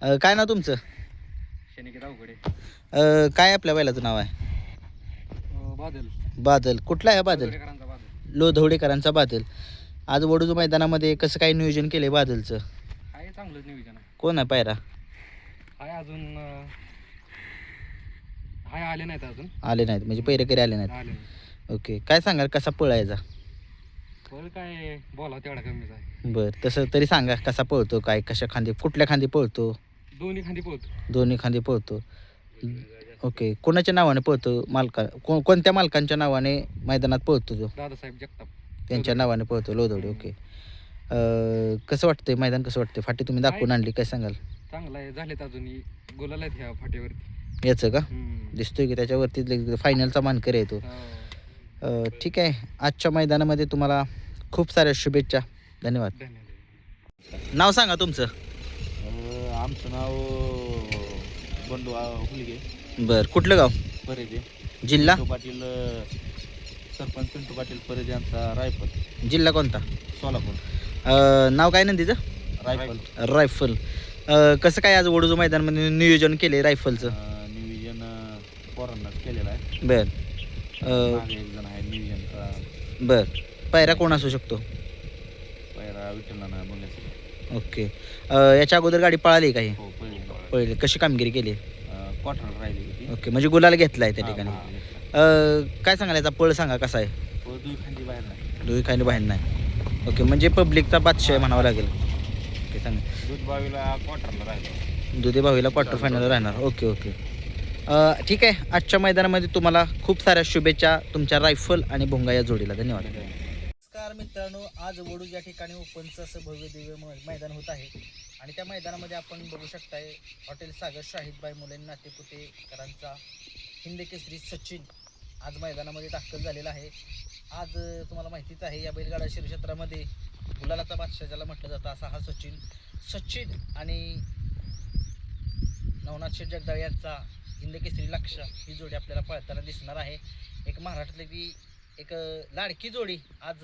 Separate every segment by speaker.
Speaker 1: काय नाव तुमचं?
Speaker 2: शनिकेत अवघडे.
Speaker 1: काय आपल्या बैलाचं नाव आहे?
Speaker 2: बादल.
Speaker 1: बादल. कुठला आहे बादल?
Speaker 2: लोधवडेकरांचा बादल.
Speaker 1: लोधवडेकरांचा बादल. आज वडूज मैदानामध्ये कसं काय नियोजन केलं बादलचं?
Speaker 2: आहे चांगलंच नियोजन आहे.
Speaker 1: कोण आहे पायरा?
Speaker 2: आहे अजून आहे आले नाहीत अजून.
Speaker 1: आले नाहीत म्हणजे पैरेकरी आले नाहीत.
Speaker 2: आले नाही.
Speaker 1: ओके. काय सांगाल कसा पळायचा?
Speaker 2: पण काय बोलावं तेवढा कमीच आहे.
Speaker 1: बरं तसं तरी सांगा कसा पळतो, काय कशा खांदी कुठल्या खांदी पळतो?
Speaker 2: दोन्ही खांदी पोहतो.
Speaker 1: दोन्ही खांदी पळतो. ओके. कोणाच्या नावाने पळतो? कोणत्या मालकांच्या नावाने मैदानात पळतो तो?
Speaker 2: दादासाहेब जगताप
Speaker 1: त्यांच्या नावाने पळतो लोधवडे. ओके. कसं वाटतंय मैदान, कसं वाटतंय? फाटी तुम्ही दाखवून आणली, काय सांगाल?
Speaker 2: चांगला आहे. झालेत अजून गुलाल आहेत ह्या फाटीवरती.
Speaker 1: याचं का दिसतोय की त्याच्यावरती फायनलचा मानकर आहे तो. ठीक आहे. आजच्या मैदानामध्ये तुम्हाला खूप साऱ्या शुभेच्छा. धन्यवाद.
Speaker 2: धन्यवाद.
Speaker 1: नाव सांगा तुमचं.
Speaker 3: आमचं नाव बंडू हुलगे
Speaker 1: बरं. कुठलं गाव?
Speaker 3: परेजे.
Speaker 1: जिल्हा?
Speaker 3: पिंटू पाटील सरपंच पिंटू पाटील परेजे यांचा रायफल.
Speaker 1: जिल्हा कोणता?
Speaker 3: सोलापूर.
Speaker 1: नाव काय नंदीचं?
Speaker 3: रायफल.
Speaker 1: रायफल. कसं काय आज वडूज मैदानामध्ये नियोजन केले रायफलचं?
Speaker 3: नियोजन पोरांनाच केलेलं आहे.
Speaker 1: बर.
Speaker 3: मागे एक जण आहे नियोजनचा.
Speaker 1: बर. पायरा कोण असू शकतो?
Speaker 3: पैरा विठ्ठलाना बघायचं.
Speaker 1: ओके. याच्या अगोदर गाडी पळाली काही?
Speaker 3: हो पहिले
Speaker 1: पळली. कशी कामगिरी केली?
Speaker 3: क्वार्टर राहिली होती.
Speaker 1: ओके. म्हणजे गुलाल घेतला आहे त्या
Speaker 3: हा,
Speaker 1: ठिकाणी.
Speaker 3: हा, घेतला.
Speaker 1: काय सांगाल याचा पळ सांगा कसा आहे?
Speaker 3: तो दुई खांदी बाहेर नाही.
Speaker 1: दोन्ही खाली बाहेर नाही. ओके. म्हणजे पब्लिकचा बादशाह म्हणावा लागेल. ओके. सांगा.
Speaker 3: दूध बावीला क्वार्टरला राहिलं.
Speaker 1: दुधे भावीला क्वार्टर फायनल राहणार. Okay okay. ठीक आहे. आजच्या मैदानामध्ये तुम्हाला खूप साऱ्या शुभेच्छा तुमच्या रायफल आणि भोंगा या जोडीला. धन्यवाद. नमस्कार मित्रांनो, आज वडूज या ठिकाणी ओपनचं असं भव्य दिव्य मैदान होत आहे आणि त्या मैदानामध्ये आपण बघू शकताय हॉटेल सागर शाहिदबाई मुले नातेपुतेकरांचा हिंद केसरी सचिन आज मैदानामध्ये दाखल झालेला आहे. आज तुम्हाला माहितीच आहे या बैलगाडा क्षेत्रामध्ये गुलालाचा बादशाह ज्याला म्हटलं जातं असा हा सचिन आणि नवनाथ शेठ जगदाळे यांचा हिंद केसरी लक्ष ही जोडी आपल्याला पळताना दिसणार आहे. एक महाराष्ट्रातली एक लाडकी जोडी आज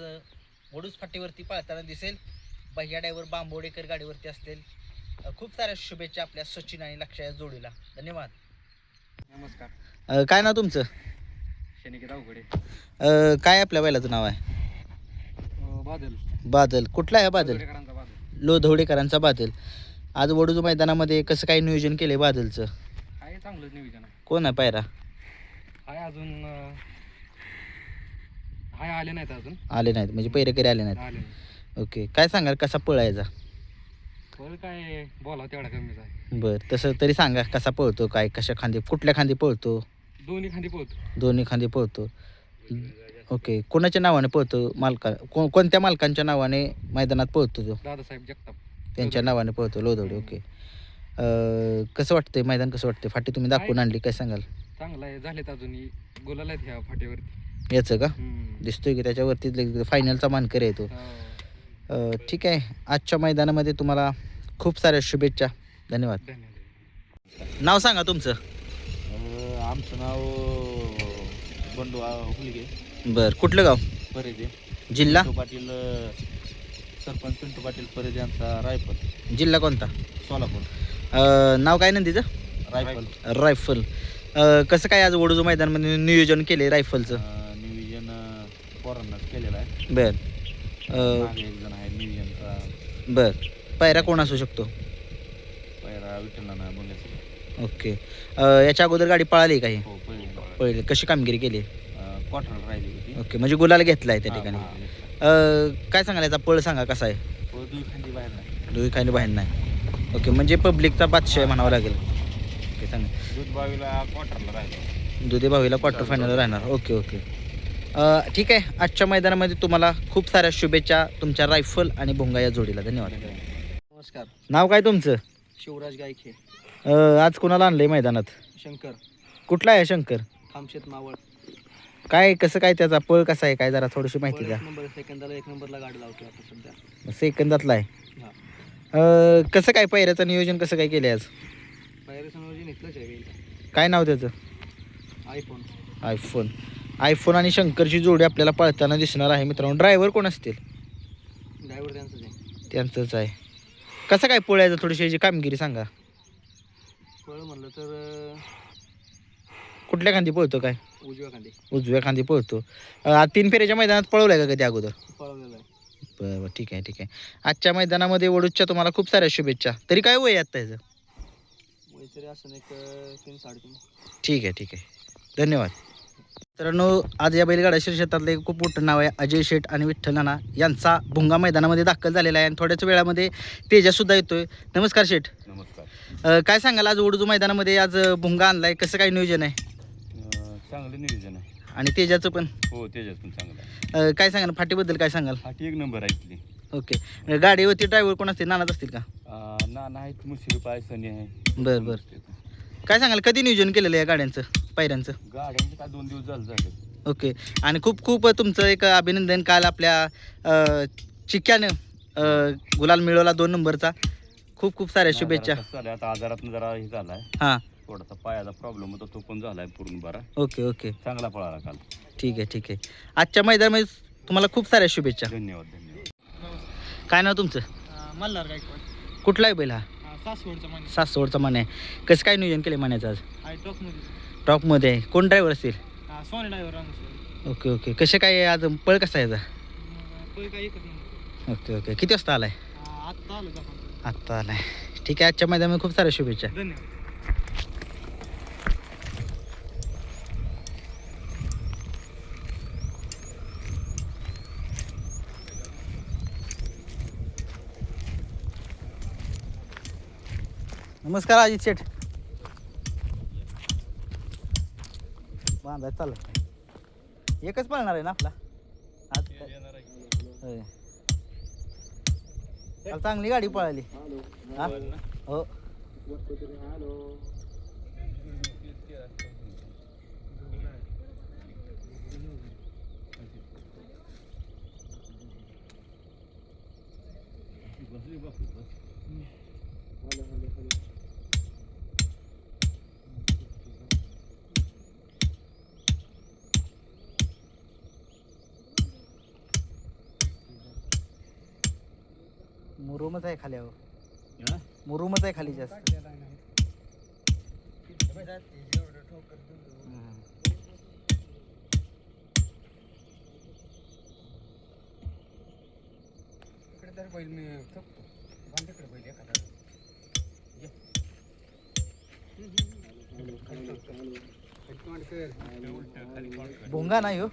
Speaker 1: वडूज फाटीवरती पळताना दिसेल. भैया ड्रायव्हर बांबोडेकर गाडीवरती असतील. खूप साऱ्या शुभेच्छा आपल्या सचिन आणि लक्ष या जोडीला. धन्यवाद.
Speaker 2: नमस्कार.
Speaker 1: काय नाव तुमचं?
Speaker 2: शनिकेत अवघडे.
Speaker 1: काय आपल्या बैलाचं नाव आहे?
Speaker 2: बादल.
Speaker 1: बादल. कुठला आहे बादल?
Speaker 2: लोधवडेकरांचा बादल.
Speaker 1: लोधवडेकरांचा बादल. आज वडूज मैदानामध्ये कसं काय नियोजन केलं बादलचं?
Speaker 2: आहे चांगलंच नियोजन आहे.
Speaker 1: कोण आहे पायरा?
Speaker 2: आहे अजून आहे आले नाहीत अजून.
Speaker 1: आले नाहीत म्हणजे पैरेकरी आले नाहीत.
Speaker 2: आले नाही.
Speaker 1: ओके. काय सांगाल कसा पळायचा?
Speaker 2: पण काय बोलावं तेवढा कमीच आहे.
Speaker 1: बरं तसं तरी सांगा कसा पळतो, काय कशा खांदी कुठल्या खांदी पळतो?
Speaker 2: दोन्ही खांदी पोहतो.
Speaker 1: दोन्ही खांदी पळतो. ओके. कोणाच्या नावाने पळतो? कोणत्या मालकांच्या नावाने मैदानात पळतो तो?
Speaker 2: दादासाहेब जगताप
Speaker 1: त्यांच्या नावाने पळतो लोधवडे. ओके. कसं वाटतंय मैदान, कसं वाटतंय? फाटी तुम्ही दाखवून आणली, काय सांगाल?
Speaker 2: चांगला आहे. झालेत अजून गुलाल आहेत ह्या फाटीवरती.
Speaker 1: याचं का दिसतोय की त्याच्यावरती फायनलचा मानकर आहे तो. ठीक आहे. आजच्या मैदानामध्ये तुम्हाला खूप साऱ्या शुभेच्छा. धन्यवाद.
Speaker 2: धन्यवाद.
Speaker 1: नाव सांगा तुमचं.
Speaker 3: आमचं नाव बंडू हुलगे
Speaker 1: बरं. कुठलं गाव?
Speaker 3: परेजे.
Speaker 1: जिल्हा?
Speaker 3: पिंटू पाटील सरपंच पिंटू पाटील परेजे यांचा रायफल.
Speaker 1: जिल्हा कोणता?
Speaker 3: सोलापूर.
Speaker 1: नाव काय नंदीचं?
Speaker 3: रायफल.
Speaker 1: रायफल. कसं काय आज वडूज मैदानामध्ये नियोजन केले रायफलचं?
Speaker 3: नियोजन पोरांनाच केलेलं आहे.
Speaker 1: बर.
Speaker 3: मागे एक जण आहे नियोजनचा.
Speaker 1: बर. पायरा कोण असू शकतो?
Speaker 3: पैरा विठ्ठलाना बघायचं.
Speaker 1: ओके. याच्या अगोदर गाडी पळाली काही?
Speaker 3: हो पहिले
Speaker 1: पहिले. कशी कामगिरी केली?
Speaker 3: क्वार्टर राहिली होती.
Speaker 1: ओके. म्हणजे गुलाल घेतला आहे त्या
Speaker 3: हा,
Speaker 1: ठिकाणी.
Speaker 3: हा, घेतला.
Speaker 1: काय सांगाल याचा पळ सांगा कसा आहे?
Speaker 3: तो दुई खांदी बाहेर नाही.
Speaker 1: दोन्ही खाली बाहेर नाही. ओके. म्हणजे पब्लिकचा बादशाह म्हणावा लागेल. ओके. सांगा.
Speaker 3: दूध बावीला क्वार्टरला राहिलं.
Speaker 1: दुधे भावीला क्वार्टर फायनल राहणार. Okay okay. ठीक आहे. आजच्या मैदानामध्ये तुम्हाला खूप साऱ्या शुभेच्छा तुमच्या रायफल आणि भोंगा या जोडीला. धन्यवाद.
Speaker 2: नमस्कार.
Speaker 1: नाव काय तुमचं?
Speaker 2: शिवराज गायखे.
Speaker 1: आज कोणाला आणलंय मैदानात?
Speaker 2: शंकर.
Speaker 1: कुठला आहे शंकर?
Speaker 2: खामशेत मावळ.
Speaker 1: काय कसं काय त्याचा पळ कसा आहे, काय जरा थोडीशी माहिती द्या.
Speaker 2: नंबर सेकंदाला 1 नंबरला गाडी लावतो आता सध्या.
Speaker 1: सेकंदातला आहे. कसं काय पहिऱ्याचं नियोजन कसं काय केलं आज?
Speaker 2: पायरेचं नियोजन इथलंच आहे.
Speaker 1: काय नाव त्याचं?
Speaker 2: आयफोन.
Speaker 1: आयफोन आणि शंकरची जोडी आपल्याला पळताना दिसणार आहे मित्रांनो. ड्रायव्हर कोण असतील?
Speaker 2: ड्रायव्हर त्यांचंच आहे.
Speaker 1: त्यांचंच आहे. कसं काय पळायचं, थोडीशी याची कामगिरी सांगा.
Speaker 3: पळ म्हणलं तर
Speaker 1: कुठल्या खांदी पळतो काय?
Speaker 3: उजव्या खांदी
Speaker 1: उजव्या खांदी पळतो. 3 फेऱ्याच्या मैदानात पळवलाय का कधी अगोदर?
Speaker 3: पळवलेला आहे.
Speaker 1: बरं बरं, ठीक आहे ठीक आहे. आजच्या मैदानामध्ये वडूजच्या तुम्हाला खूप साऱ्या शुभेच्छा. तरी काय वय आहे आता त्याचं?
Speaker 3: वय तरी असं एक 3-3.5.
Speaker 1: ठीक आहे ठीक आहे, धन्यवाद. मित्रांनो, आज या बैलगाडा क्षेत्रातले खूप मोठं नाव आहे अजय शेठ आणि विठ्ठल नाना यांचा भुंगा मैदानामध्ये दाखल झालेला आहे आणि थोड्याच वेळामध्ये तेजासुद्धा येतोय. नमस्कार शेठ.
Speaker 3: नमस्कार.
Speaker 1: काय सांगाल आज वडूज मैदानामध्ये आज भुंगा आणलाय, कसं काय नियोजन आहे?
Speaker 3: चांगलं नियोजन आहे.
Speaker 1: आणि तेजाचं पण
Speaker 3: हो तेजाच पण चांगलं आहे.
Speaker 1: काय सांगाल फाटीबद्दल काय सांगाल?
Speaker 3: फाटी एक नंबर आहे इथली.
Speaker 1: ओके, गाडीवरती ड्रायव्हर कोण असतील? नानाच असतील का?
Speaker 3: नाना आहेत, मुश्रीफ आहे, सनी आहे.
Speaker 1: बरं बरं, काय सांगाल कधी नियोजन केलेलं आहे या गाड्यांचं पायऱ्यांचं?
Speaker 3: गाड्यांचे काय 2 दिवस झाले.
Speaker 1: ओके, आणि खूप खूप तुमचं एक अभिनंदन. काल आपल्या चिक्यानं गुलाल मिळवला 2 नंबरचा. खूप खूप साऱ्या शुभेच्छा.
Speaker 3: आता आजारात जरा हे झालाय,
Speaker 1: हां,
Speaker 3: थोडासा पायाचा प्रॉब्लेम होता, तो पण झालाय पूर्ण बरा.
Speaker 1: ओके ओके,
Speaker 3: चांगला पळाला काल.
Speaker 1: ठीक आहे ठीक आहे. आजच्या मैदानामध्ये तुम्हाला खूप साऱ्या शुभेच्छा.
Speaker 3: धन्यवाद धन्यवाद.
Speaker 1: काय नाव तुमचं?
Speaker 2: मल्हार गायकवाड,
Speaker 1: कुठला आहे बैल हा?
Speaker 2: सासवडचा माणूस
Speaker 1: सासवडचा मान आहे. कसं काय नियोजन केलं मान्याचं आज?
Speaker 2: आहे टॉपमध्ये.
Speaker 1: टॉपमध्ये आहे. कोण ड्रायव्हर असतील?
Speaker 2: सोने ड्रायव्हर रामसर.
Speaker 1: ओके ओके, कसे काय आहे आज? पळ कसा आहे याचा?
Speaker 2: पै काय एकच नंबर.
Speaker 1: ओके ओके, किती वाजता आलाय?
Speaker 2: आत्ता आलो का?
Speaker 1: आत्ता आलाय. ठीक आहे, आजच्या मैदानामध्ये खूप साऱ्या शुभेच्छा.
Speaker 2: धन्यवाद.
Speaker 1: नमस्कार अजित शेठ. बांधाय चाललं, एकच पळणार आहे ना आपला आज? होय. काल चांगली गाडी पळाली. हा? हो. मुरुमच आहे खाली. मुरुमच आहे खाली जास्त. भोंगा नाही हो.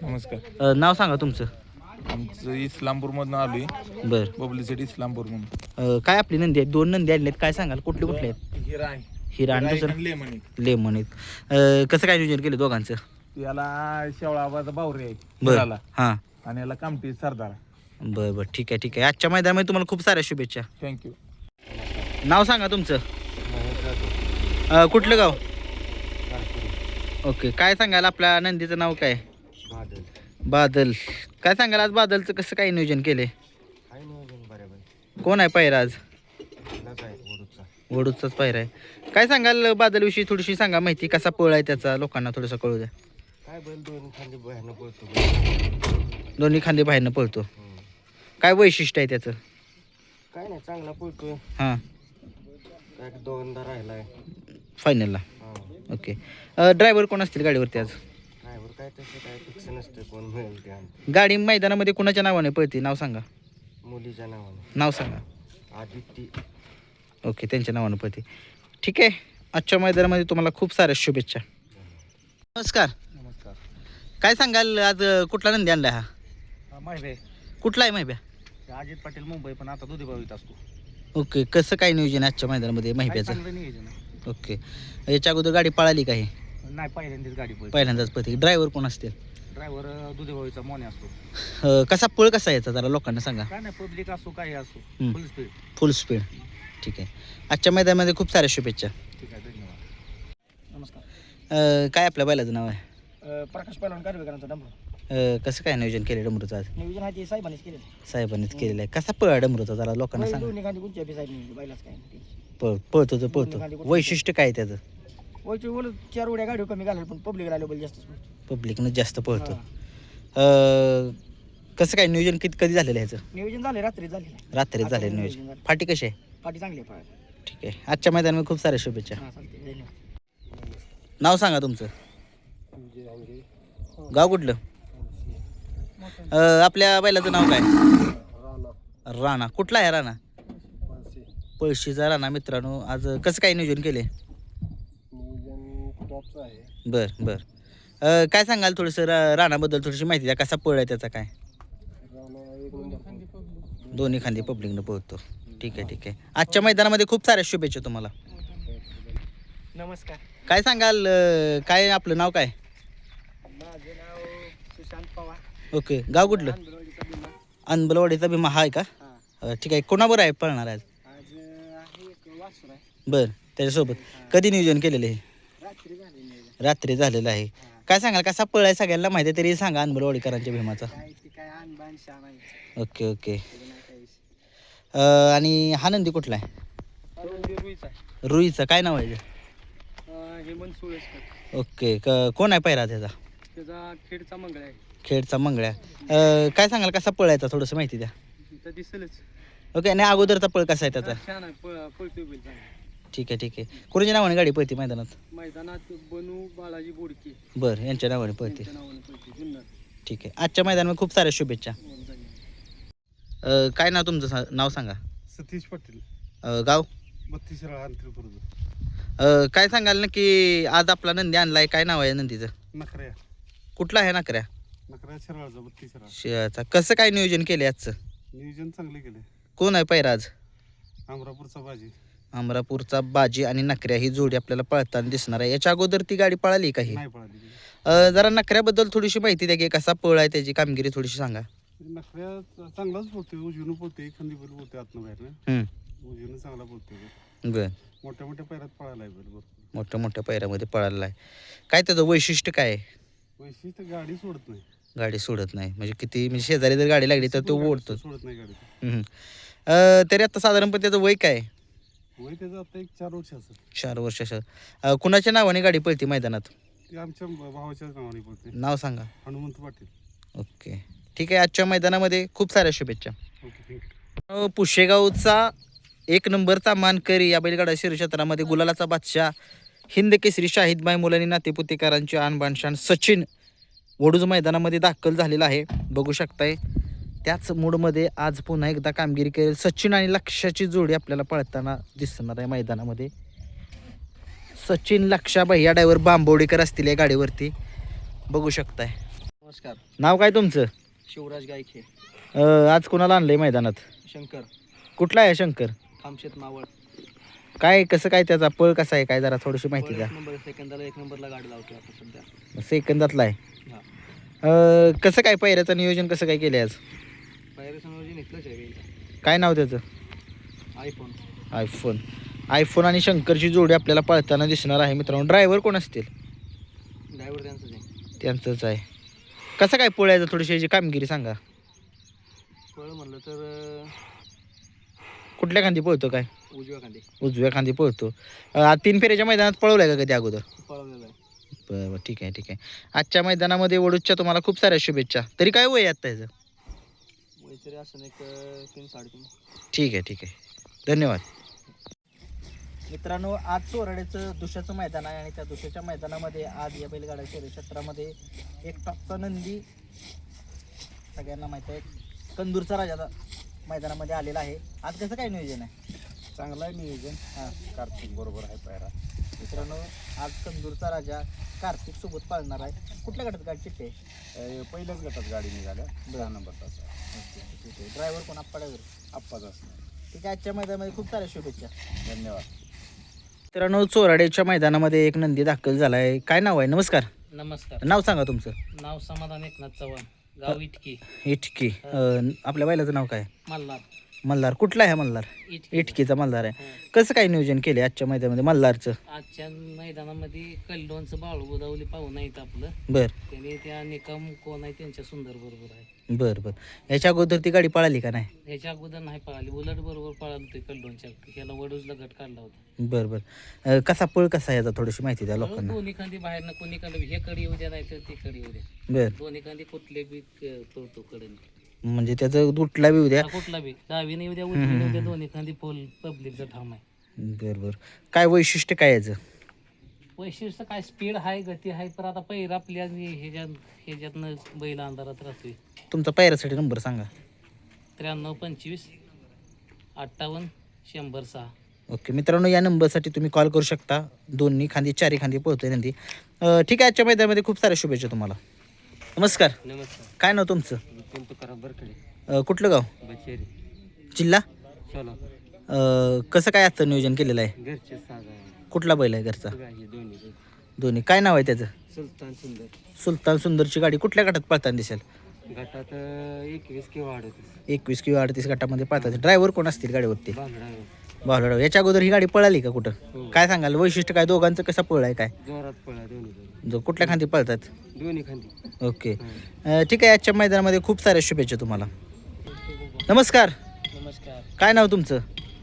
Speaker 4: नमस्कार.
Speaker 1: नाव सांगा तुमचं.
Speaker 4: आमचं इस्लामपूरमधून आलोय.
Speaker 1: बर,
Speaker 4: पब्लिसिटी इस्लामपूरमधून.
Speaker 1: काय आपली नंदी आहेत? 2 नंदी आणलेत, काय सांगाल कुठले कुठले आहेत?
Speaker 4: हिरा आहे,
Speaker 1: हिरा आणि
Speaker 4: हिरा एक
Speaker 1: दुसरं
Speaker 4: आणि लेमन आहे.
Speaker 1: लेमन आहेत. कसं काय नियोजन केलं दोघांचं?
Speaker 4: याला शेवळाबाचा बावरे आहे
Speaker 1: बर,
Speaker 4: हिराला,
Speaker 1: हां,
Speaker 4: आणि याला कामठी सरदार.
Speaker 1: बरं बरं, ठीक आहे ठीक आहे. आजच्या मैदानामध्ये तुम्हाला खूप साऱ्या शुभेच्छा.
Speaker 4: थँक्यू.
Speaker 1: नाव सांगा तुमचं. कुठलं गाव? ओके, काय सांगाल आपल्या नंदीचं नाव काय? बादल. काय सांगाल आज बादलचं कसं काय नियोजन केले? कोण आहे पायरा आज? वडूचाच पायरा आहे. काय सांगाल बादलविषयी थोडीशी सांगा माहिती, कसा पळ आहे त्याचा, लोकांना थोडंसं कळू द्या.
Speaker 5: काय बैल दोन्ही खांदे बाहेरनं पळतो.
Speaker 1: पळतो. काय वैशिष्ट्य आहे त्याचं?
Speaker 5: काय नाही, चांगला पळतोय.
Speaker 1: हां,
Speaker 5: काय 2दा राहिलाय.
Speaker 1: फायनलला.
Speaker 5: हा.
Speaker 1: ओके, ड्रायव्हर कोण असतील गाडीवरती आज?
Speaker 5: ड्रायव्हर काय तसं काय फिक्स नसतं, कोण मिळेल ते आणतं.
Speaker 1: गाडी मैदानामध्ये कुणाच्या नावाने पळते, नाव सांगा.
Speaker 5: मुलीच्या नावानं
Speaker 1: नाव सांगा.
Speaker 5: आदिती.
Speaker 1: ओके, त्यांच्या नावानं पळते. ठीक आहे, आजच्या मैदानामध्ये तुम्हाला खूप साऱ्या शुभेच्छा. नमस्कार.
Speaker 3: नमस्कार.
Speaker 1: काय सांगाल आज कुठला नंदी आणलाय हा?
Speaker 3: माहिती
Speaker 1: कुठला आहे माहिती?
Speaker 3: अजित पाटील मुंबई, पण आता दुधीभावीत असतो.
Speaker 1: ओके, कसं काय नियोजन आहे आजच्या मैदानामध्ये माहितीचं?
Speaker 3: चांगलं नियोजन आहे.
Speaker 1: ओके, याच्या अगोदर गाडी पळाली काही?
Speaker 3: नाही, पहिल्यांदाच गाडी पळते.
Speaker 1: पहिल्यांदाच पळते. ड्रायव्हर कोण असतील?
Speaker 3: ड्रायव्हर दुधीभावीचा मोने असतो.
Speaker 1: कसा पळ कसा यायचा जरा लोकांना सांगा.
Speaker 3: काय नाही, पब्लिक असो काही असो,
Speaker 1: हम्म.
Speaker 3: फुल स्पीड.
Speaker 1: फुल स्पीड. ठीक आहे, आजच्या मैदानामध्ये खूप साऱ्या शुभेच्छा.
Speaker 3: ठीक आहे, धन्यवाद.
Speaker 5: नमस्कार.
Speaker 1: काय आपल्या बैलाचं नाव आहे?
Speaker 5: प्रकाश पैलवान कारवेकरांचा डंबर.
Speaker 1: कसं काय नियोजन केलं डमरूचं आज?
Speaker 5: नियोजन आहे ते साहेबांनीच केलेलं.
Speaker 1: साहेबांनीच केलेलं आहे. कसा पळ डमरूचा जरा लोकांना
Speaker 5: बैल
Speaker 1: सांगा.
Speaker 5: दोन्ही खांदी कोणत्या बी साईडने बैलाच काय नाही.
Speaker 1: पळतो तर पळतो. वैशिष्ट्य काय आहे त्याचं?
Speaker 5: वयचे बोल 4 उड्या गाडी कमी घालायला, पण पब्लिक राहिलो बैल जास्तच पळतो.
Speaker 1: पब्लिकनं जास्त पळतो. कसं काय नियोजन कधी झालेलं आहे ह्याचं?
Speaker 6: नियोजन झाले रात्री झाले
Speaker 1: रात्रीच झालेलं नियोजन. फाटी कशी आहे?
Speaker 6: पाठी चांगली आहे
Speaker 1: ठीक आहे. आजच्या मैदानामध्ये खूप साऱ्या शुभेच्छा.
Speaker 6: हां चालते धन्यवाद.
Speaker 1: नाव सांगा तुमचं. गाव कुठलं? आपल्या बैलाचं नाव काय? राणा. कुठला आहे राणा? पळशीचा राणा. मित्रांनो आज कसं काय नियोजन केले? बर बर. काय सांगाल थोडंसं राणाबद्दल थोडीशी माहिती द्या. कसा पळ आहे त्याचा काय? दोन्ही खांदी पब्लिकनं पळतो. ठीक आहे ठीक आहे. आजच्या मैदानामध्ये खूप साऱ्या शुभेच्छा तुम्हाला.
Speaker 6: नमस्कार.
Speaker 1: काय सांगाल काय आपलं नाव काय?
Speaker 6: माझं नाव सुशांत पवार.
Speaker 1: ओके. गाव कुठलं? अनबलवाडीचा भीमा हा आहे का? ठीक आहे. कोणाबरोबर आहे पळणार आहे?
Speaker 6: आज आहे एक वासुर आहे.
Speaker 1: बर. त्याच्यासोबत कधी नियोजन केलेलं आहे?
Speaker 6: रात्री झाले नियोजन.
Speaker 1: रात्री झालेलं आहे. काय सांगाल कसा पळ आहे सगळ्यांना माहिती आहे तरी सांगा अनबलवाडीकरांच्या भीमाचा.
Speaker 6: काय ती काय आणबान शान आहे.
Speaker 1: Okay okay.
Speaker 6: त्याचं नाही काही विषय.
Speaker 1: आणि हा नंदी कुठला आहे?
Speaker 6: रुईचा आहे.
Speaker 1: रुईचा काय नाव आहे?
Speaker 6: हेमंत सुळेशकर.
Speaker 1: ओके. कोण आहे पैरा त्याचा?
Speaker 6: त्याचा खेडचा मंगळ आहे.
Speaker 1: खेडचा मंगळ्या. काय सांगाल कसा पळायचा थोडंसं माहिती द्या.
Speaker 6: तर दिसेलच.
Speaker 1: ओके. आणि अगोदरचा पळ कसा आहे त्याचा?
Speaker 6: छान आहे. पळतोय बैल चांगला.
Speaker 1: ठीक आहे ठीक आहे. कोणाच्या नावाने गाडी पळते मैदानात?
Speaker 6: मैदानात बनू बालाजी बोडके
Speaker 1: बरं. यांच्या नावाने पळते.
Speaker 6: त्यांच्या नावाने पळते. जुन्नर.
Speaker 1: ठीक आहे. आजच्या मैदानामध्ये खूप साऱ्या शुभेच्छा.
Speaker 6: धन्यवाद.
Speaker 1: काय नाव तुमचं नाव सांगा.
Speaker 3: सतीश पाटील
Speaker 1: गाव?
Speaker 3: 32 अंतरपूर्व
Speaker 1: काय सांगाल नक्की आज आपला नंदी आणलाय काय नाव आहे नंदीचं?
Speaker 3: नखऱ्या
Speaker 1: कुठला आहे नाकऱ्या?
Speaker 3: नखऱ्या शिराळाचा 32
Speaker 1: शिळाचा. कसं काय नियोजन केलं आजचं?
Speaker 3: नियोजन चांगले केले.
Speaker 1: कोण आहे पैरा आज?
Speaker 3: अमरापूरचा बाजी.
Speaker 1: अमरापूरचा बाजी आणि नकऱ्या ही जोडी आपल्याला पळताना दिसणार आहे. याच्या अगोदर ती गाडी पळाली काही?
Speaker 3: नाही पळाली.
Speaker 1: जरा नकऱ्याबद्दल थोडीशी माहिती द्या की कसा पळ आहे त्याची कामगिरी थोडीशी सांगा.
Speaker 3: नखऱ्या चांगलाच पोहते. उजवीनं पोहते. एखादी बैल पोहते आतनं बाहेरनं. उजवीनं चांगला पोहते.
Speaker 1: बर.
Speaker 3: मोठ्या मोठ्या पैरात पळायला आहे बैल भरपूर.
Speaker 1: मोठ्या मोठ्या पैऱ्यामध्ये पळालेला आहे. काय त्याचं वैशिष्ट्य काय आहे?
Speaker 3: वैशिष्ट्य गाडी सोडत नाही.
Speaker 1: गाडी सोडत नाही म्हणजे किती म्हणजे शेजारी जर गाडी लागली तर तो ओढतो.
Speaker 3: सोडत नाही गाडी.
Speaker 1: तरी आता साधारणपणे त्याचं वय काय?
Speaker 3: वय त्याचं आता एक 4 वर्षाचं.
Speaker 1: 4 वर्षाचं. कुणाच्या नावाने गाडी पळते मैदानात?
Speaker 3: ते आमच्या भावाच्याच नावाने पळते.
Speaker 1: नाव सांगा.
Speaker 3: हनुमंत पाटील.
Speaker 1: ओके ठीक आहे. आजच्या मैदानामध्ये खूप साऱ्या शुभेच्छा.
Speaker 3: Okay thank you.
Speaker 1: पुशेगावचा 1 नंबरचा मानकरी या बैलगाडा क्षेत्रामध्ये गुलालाचा बादशाह हिंद केसरी शाहिदबाई मुलानी नातेपुतेकरांचे आणबाणशान सचिन वडूज मैदानामध्ये दाखल झालेला आहे. बघू शकताय त्याच मूडमध्ये आज पुन्हा एकदा कामगिरी करेल. सचिन आणि लक्षाची जोडी आपल्याला पळताना दिसणार आहे मैदानामध्ये. सचिन लक्षा भैया ड्रायव्हर बांबवडेकर असतील या गाडीवरती. बघू शकताय.
Speaker 6: नमस्कार.
Speaker 1: नाव काय तुमचं?
Speaker 6: शिवराज गायखे.
Speaker 1: आज कोणाला आणलंय मैदानात?
Speaker 6: शंकर.
Speaker 1: कुठला आहे शंकर?
Speaker 6: खामशेत मावळ.
Speaker 1: काय कसं काय त्याचा पळ कसा आहे काय जरा थोडीशी माहिती द्या.
Speaker 6: नंबर सेकंदाला 1 नंबरला गाडी लावतो आता सध्या.
Speaker 1: सेकंदातला आहे. कसं काय पहिऱ्याचं नियोजन कसं काय केलं आज?
Speaker 6: पायऱ्या संयोजन इथलंच आहे.
Speaker 1: काय नाव त्याचं?
Speaker 6: आयफोन.
Speaker 1: आयफोन आणि शंकरची जोडी आपल्याला पळताना दिसणार आहे मित्रांनो. ड्रायव्हर कोण असतील?
Speaker 6: ड्रायव्हर त्यांचंच आहे.
Speaker 1: त्यांचंच आहे. कसं काय पळायचं थोडीशी याची कामगिरी सांगा.
Speaker 6: पळ म्हणलं तर
Speaker 1: कुठल्या खांदी पळतो काय?
Speaker 6: उजव्या खांदी.
Speaker 1: उजव्या खांदी पळतो. 3 फेऱ्याच्या मैदानात पळवलाय का कधी अगोदर?
Speaker 6: पळवलेलं आहे.
Speaker 1: बरं ठीक आहे ठीक आहे. आजच्या मैदानामध्ये वडूजच्या तुम्हाला खूप साऱ्या शुभेच्छा. तरी काय वय आहे आता ह्याचं?
Speaker 6: वय तरी असं एक 3 3.5.
Speaker 1: ठीक आहे ठीक आहे. धन्यवाद. मित्रांनो आज चोराड्याचं दुसऱ्याचं मैदान आहे आणि त्या दुसऱ्याच्या मैदानामध्ये आज या बैलगाडा क्षेत्रामध्ये एक टॉपचा नंदी सगळ्यांना माहीत आहे कंदूरचा राजा मैदानामध्ये आलेला आहे. आज कसं काय नियोजन आहे?
Speaker 5: चांगला आहे नियोजन. कार्तिक बरोबर आहे पायरा.
Speaker 1: मित्रांनो आज कंदूरचा राजा कार्तिक सोबत पाळणार आहे. कुठल्या गटात गाडी चिठ्ठी आहे?
Speaker 5: पहिल्याच गटात गाडी निघाल्या. 10 नंबरचा.
Speaker 1: ठीक आहे. ड्रायव्हर कोण? आप्पा ड्रायव्हर.
Speaker 5: आप्पाच असणार.
Speaker 1: ठीक आहे. आजच्या मैदानामध्ये खूप साऱ्या शुभेच्छा.
Speaker 5: धन्यवाद.
Speaker 1: मित्रांनो चोराड्याच्या मैदानामध्ये एक नंदी दाखल झाला आहे. काय नाव आहे? नमस्कार.
Speaker 6: नमस्कार.
Speaker 1: नाव सांगा तुमचं.
Speaker 6: नाव समाधान एकनाथ चव्हाण. गाव इटकी.
Speaker 1: इटकी. आपल्या बैलाचं नाव काय?
Speaker 6: मल्हार.
Speaker 1: मल्हार. कुठला आहे मल्हार? इटकीचा मल्हार आहे. कसं काय नियोजन केले आजच्या मैदानामध्ये मल्हारचं?
Speaker 6: आजच्या मैदानामध्ये कल्लोनचं बाळू गोदावली पाहून आहेत आपलं.
Speaker 1: बर
Speaker 6: त्याने त्या निकम कोण आहे त्यांच्या सुंदर बरोबर आहे.
Speaker 1: बर बर. याच्या अगोदर ती गाडी पळाली का नाही?
Speaker 6: ह्याच्या अगोदर नाही पळाली. उलट बरोबर पळाली होती कल्लोनच्या. ह्याला वडूजला गट काढला होता.
Speaker 1: बर बर. कसा पळ कसा याचा थोडीशी माहिती द्या लोकांना.
Speaker 6: दोन्ही खांदी बाहेरनं कोणी कडे हे कडे येऊ द्या नाही तर ती कडे येऊ द्या.
Speaker 1: बर
Speaker 6: दोन्ही खांदी कुठले बी पळतो कडे.
Speaker 1: म्हणजे त्याचं दुटला बी उद्या.
Speaker 6: कुठला बी डावीने उद्या उजवीने उद्या दोन्ही खांदी फुल पब्लिकचा ठाम आहे.
Speaker 1: बरं बरं. काय वैशिष्ट्य काय याचं?
Speaker 6: वैशिष्ट्य काय स्पीड आहे गती आहे पण आता पहिला आपल्या ह्याच्यातनं बैल अंधारात राहतोय.
Speaker 1: तुमचा पायऱ्यासाठी नंबर सांगा.
Speaker 6: 93 25 58 106.
Speaker 1: ओके मित्रांनो, या नंबरसाठी तुम्ही कॉल करू शकता. दोन्ही खांदी चारी खांदी पळतोय नंदी. ठीक आहे, आजच्या मैदानामध्ये खूप साऱ्या शुभेच्छा तुम्हाला. नमस्कार.
Speaker 5: नमस्कार.
Speaker 1: काय नाव तुमचं?
Speaker 5: तुकाराम बरकडे,
Speaker 1: कुठलं गाव?
Speaker 5: बचेरी,
Speaker 1: जिल्हा?
Speaker 5: सोलापूर.
Speaker 1: कसं काय आजचं नियोजन केलेलं आहे?
Speaker 5: घरचे साधा
Speaker 1: कुठला बैल आहे घरचा?
Speaker 5: आहे दोन्ही.
Speaker 1: दोन्ही. काय नाव आहे त्याचं?
Speaker 5: सुलतान सुंदर.
Speaker 1: सुलतान सुंदरची गाडी कुठल्या गटात पळताना दिसेल?
Speaker 5: गटात 21 किंवा 38.
Speaker 1: 21 किंवा 38 गटामध्ये पळतात. ड्रायव्हर कोण असतील गाडीवरती?
Speaker 5: बांगडा
Speaker 1: बावलाडाव. याच्या अगोदर ही गाडी पळाली का कुठं?
Speaker 5: हो.
Speaker 1: काय सांगाल वैशिष्ट्य काय दोघांचं, कसं पळलाय काय?
Speaker 5: जोरात पळा दोन्ही
Speaker 1: जो कुठल्या खांदी पळतात?
Speaker 5: दोन्ही खांदी.
Speaker 1: ओके. ठीक आहे, आजच्या मैदानामध्ये खूप साऱ्या शुभेच्छा तुम्हाला. नमस्कार.
Speaker 6: नमस्कार.
Speaker 1: काय नाव तुमचं?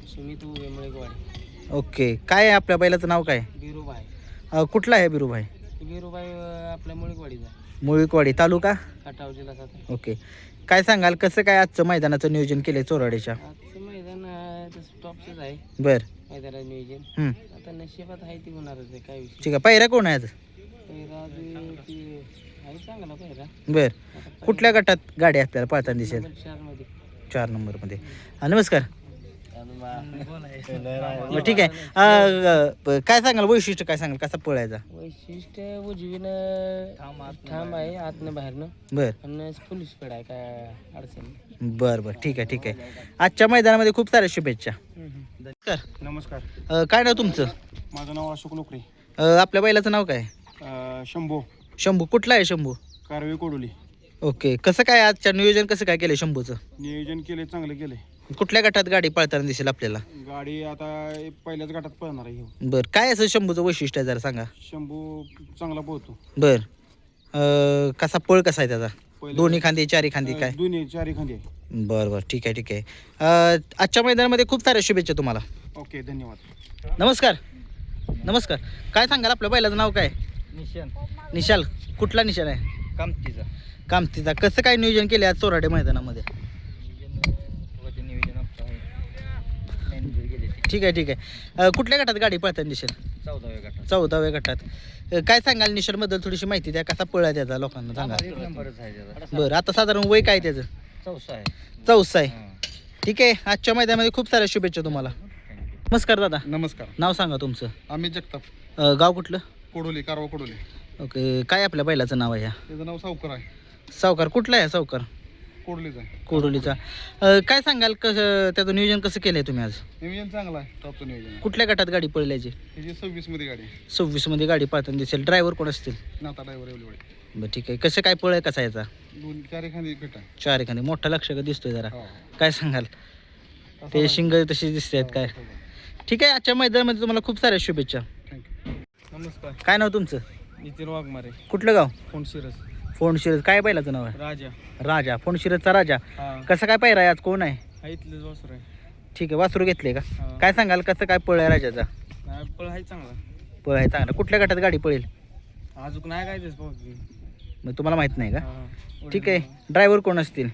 Speaker 6: सुमित मुळेकवाडी.
Speaker 1: ओके. काय आहे आपल्या बैलाचं नाव काय?
Speaker 6: बिरूबाई.
Speaker 1: कुठला आहे बिरूभाई?
Speaker 6: बिरूबाई आपल्या मुळेकवाडीचा.
Speaker 1: मुळीकवाडी तालुका?
Speaker 6: खटाव जिल्हा सातारा.
Speaker 1: ओके. काय सांगाल कसं काय आजचं मैदानाचं नियोजन केलंय चोराडीच्या?
Speaker 6: आजचं मैदान टॉपचंच आहे
Speaker 1: बर.
Speaker 6: मैदानाचं नियोजन.
Speaker 1: हम्म.
Speaker 6: आता नशिबात आहे ती होणारच आहे, काय विषय.
Speaker 1: ठीक आहे. पहिरा कोण आहे आज?
Speaker 6: पहिरा ती आहे चांगला पहिरा.
Speaker 1: बर. कुठल्या गटात गाडी आपल्याला पळताना दिसेल?
Speaker 6: 4 मध्ये.
Speaker 1: 4 नंबरमध्ये. नमस्कार. ठीक आहे. काय सांगाल वैशिष्ट्य काय सांगाल कसा पळायचा?
Speaker 6: वैशिष्ट्य उजवीनं ठाम आहे, आतनं बाहेरनं.
Speaker 1: बर
Speaker 6: आणि फुल स्पीड आहे, काय अडचण नाही.
Speaker 1: बर बर. ठीक आहे ठीक आहे. आजच्या मैदानामध्ये खूप साऱ्या शुभेच्छा. नमस्कार.
Speaker 3: नमस्कार.
Speaker 1: काय नाव तुमचं?
Speaker 3: माझं नाव अशोक लोकरे.
Speaker 1: आपल्या बैलाचं नाव काय?
Speaker 3: शंभू,
Speaker 1: शंभू. कुठला आहे शंभू?
Speaker 3: कारवे कोडोली.
Speaker 1: ओके. कसं काय आजच्या नियोजन कसं काय केलं शंभूचं?
Speaker 3: नियोजन केले, चांगले केले.
Speaker 1: कुठल्या गटात गाडी पळताना दिसेल आपल्याला?
Speaker 3: गाडी आता पहिल्याच गटात पळणार आहे.
Speaker 1: बर. काय असं शंभूचं वैशिष्ट्य आहे जरा सांगा.
Speaker 3: शंभू चांगला पोहतो.
Speaker 1: बर. कसा पळ कसा आहे त्याचा?
Speaker 3: पहिल्या-
Speaker 1: दोन्ही खांदी चारी खांदी काय?
Speaker 3: दोन्ही चारी खांदी आहे.
Speaker 1: बरं बरं. ठीक आहे ठीक आहे. आजच्या मैदानामध्ये खूप साऱ्या शुभेच्छा तुम्हाला.
Speaker 3: ओके, धन्यवाद.
Speaker 1: नमस्कार. नमस्कार. काय सांगाल आपल्या बैलाचं नाव काय?
Speaker 5: निशान
Speaker 1: निशाल. कुठला निशाल आहे?
Speaker 5: कामतीचा.
Speaker 1: कामतीचा. कसं काय नियोजन केले आज चोराडे मैदानामध्ये?
Speaker 5: नियोजन आपलं मॅनेजर गेले
Speaker 1: ठीक आहे ठीक आहे. कुठल्या गटात गाडी पळताना दिसेल?
Speaker 5: 14व्या गटात.
Speaker 1: 14व्या गटात. काय सांगाल निशालबद्दल थोडीशी माहिती द्या, कसा पळ आहे त्याचा लोकांना सांगा.
Speaker 5: एक नंबरच आहे त्याचा.
Speaker 1: बरं. आता साधारण वय काय त्याचं?
Speaker 5: 14 आहे.
Speaker 1: 14 आहे. ठीक आहे. आजच्या मैदानामध्ये खूप साऱ्या शुभेच्छा तुम्हाला. नमस्कार दादा.
Speaker 3: नमस्कार.
Speaker 1: नाव सांगा तुमचं.
Speaker 3: आम्ही जगताप,
Speaker 1: गाव कुठलं?
Speaker 3: कोडोली, कारवा कोडोली.
Speaker 1: ओके. काय आपल्या बैलाचं नाव आहे? ह्या
Speaker 3: त्याचं नाव सावकर आहे.
Speaker 1: सावकार. कुठला आहे सावकार?
Speaker 3: कोडोलीचं आहे.
Speaker 1: कोडोलीचा. काय सांगाल कसं त्याचं नियोजन कसं केलं आहे तुम्ही आज?
Speaker 3: नियोजन चांगलं आहे, टॉपचं नियोजन आहे.
Speaker 1: कुठल्या गटात गाडी पळल्याची?
Speaker 3: त्याची 26 मध्ये गाडी आहे.
Speaker 1: 26 मध्ये गाडी पळताना दिसेल. ड्रायव्हर कोण असतील?
Speaker 3: नाता ड्रायव्हर एवढी.
Speaker 1: बरं ठीक आहे. कसं काय पळ आहे कसा याचा?
Speaker 3: दोन चार एखादी भेटा.
Speaker 1: 4 एखादी. मोठा लक्ष का दिसतोय जरा.
Speaker 3: हो.
Speaker 1: काय सांगाल? ते शिंग तशी दिसत आहेत काय? ठीक आहे. आजच्या मैदानामध्ये तुम्हाला खूप साऱ्या शुभेच्छा.
Speaker 3: थँक्यू.
Speaker 2: नमस्कार.
Speaker 1: काय नाव तुमचं?
Speaker 2: नितीन वाघमारे,
Speaker 1: कुठलं गाव?
Speaker 2: फोंडशिरस.
Speaker 1: फोंडशिरज. काय बैलाचं नाव आहे?
Speaker 2: राजा.
Speaker 1: राजा. फोंडशिरजचा राजा.
Speaker 2: हा,
Speaker 1: कसं काय पायरा आहे आज? कोण आहे?
Speaker 2: इथलेच वासर आहे.
Speaker 1: ठीक आहे. वासरू घेतले का?
Speaker 2: हा.
Speaker 1: काय सांगाल कसं काय पळ आहे राजाचा?
Speaker 2: नाही, पळ आहे चांगला.
Speaker 1: पळ आहे चांगला. कुठल्या गटात गाडी पळेल?
Speaker 2: अजून नाही काय तेच पाहू.
Speaker 1: मग तुम्हाला माहित नाही का? ठीक आहे. ड्रायव्हर कोण असतील?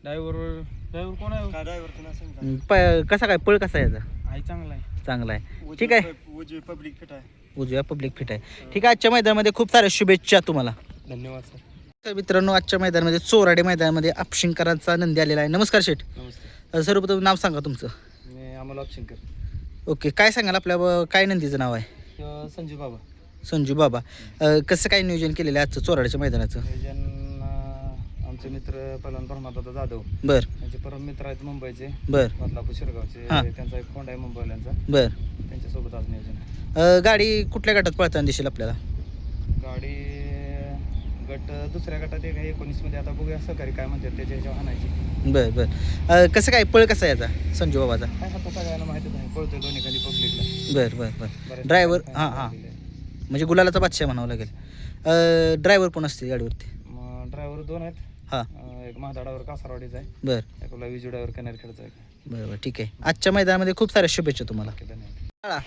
Speaker 2: ड्रायव्हर कोण आहे?
Speaker 1: कसा काय पळ कसा आहे याचा?
Speaker 2: आहे चांगला आहे.
Speaker 1: चांगला आहे. ठीक आहे.
Speaker 3: उजवी पब्लिक फिट आहे.
Speaker 1: उजव्या पब्लिक फिट आहे. ठीक आहे. आजच्या मैदानामध्ये खूप साऱ्या शुभेच्छा तुम्हाला.
Speaker 2: धन्यवाद सर.
Speaker 1: तर मित्रांनो, आजच्या मैदानामध्ये चोराडे मैदानामध्ये आपशिंकरांचा नंदी आलेला आहे. नमस्कार शेठ.
Speaker 2: नमस्ते.
Speaker 1: सर्वप्रथम नाव सांगा तुमचं.
Speaker 2: मी अमोल ऑप्शनकर.
Speaker 1: ओके. काय सांगाल आपल्या काय नंदीचं नाव आहे?
Speaker 2: संजू बाबा.
Speaker 1: संजू बाबा. कसं काय नियोजन केलेलं आहे आजचं चोराड्याच्या मैदानाचं?
Speaker 2: नियोजन आमचे मित्र पहलवान परमादादा जाधव,
Speaker 1: बर
Speaker 2: त्यांचे परम मित्र आहेत मुंबईचे,
Speaker 1: बर
Speaker 2: बदलापूर शिरगावचे.
Speaker 1: हा.
Speaker 2: त्यांचा एक फोंड आहे मुंबईवाल्यांचा,
Speaker 1: बर.
Speaker 2: त्यांच्यासोबत आज नियोजन आहे.
Speaker 1: गाडी कुठल्या गटात पळताना दिसेल आपल्याला?
Speaker 2: गाडी गट दुसऱ्या गटात एक आहे 19 मध्ये. आता बघूया सहकारी काय म्हणतात त्याच्या ह्याच्यावर आणायची.
Speaker 1: बर बर. कसं काय पळ कसा आहे याचा संजू बाबाचा?
Speaker 2: काय आता सगळ्यांना माहितीच आहे, पळतोय दोन्ही खाली पब्लिकला.
Speaker 1: बर बर बर. ड्रायव्हर हां हां म्हणजे गुलालाचा बादशाह म्हणावं लागेल. ड्रायव्हर कोण असते गाडीवरती?
Speaker 2: ड्रायव्हर 2 आहेत.
Speaker 1: हां.
Speaker 2: एक महादाडावर कासारवाडीचा आहे,
Speaker 1: बर
Speaker 2: एक विजू ड्रायव्हर कनेरखेडचा आहे.
Speaker 1: बरं बरं. ठीक आहे. आजच्या मैदानामध्ये खूप साऱ्या शुभेच्छा तुम्हाला.
Speaker 2: ओके, धन्यवाद.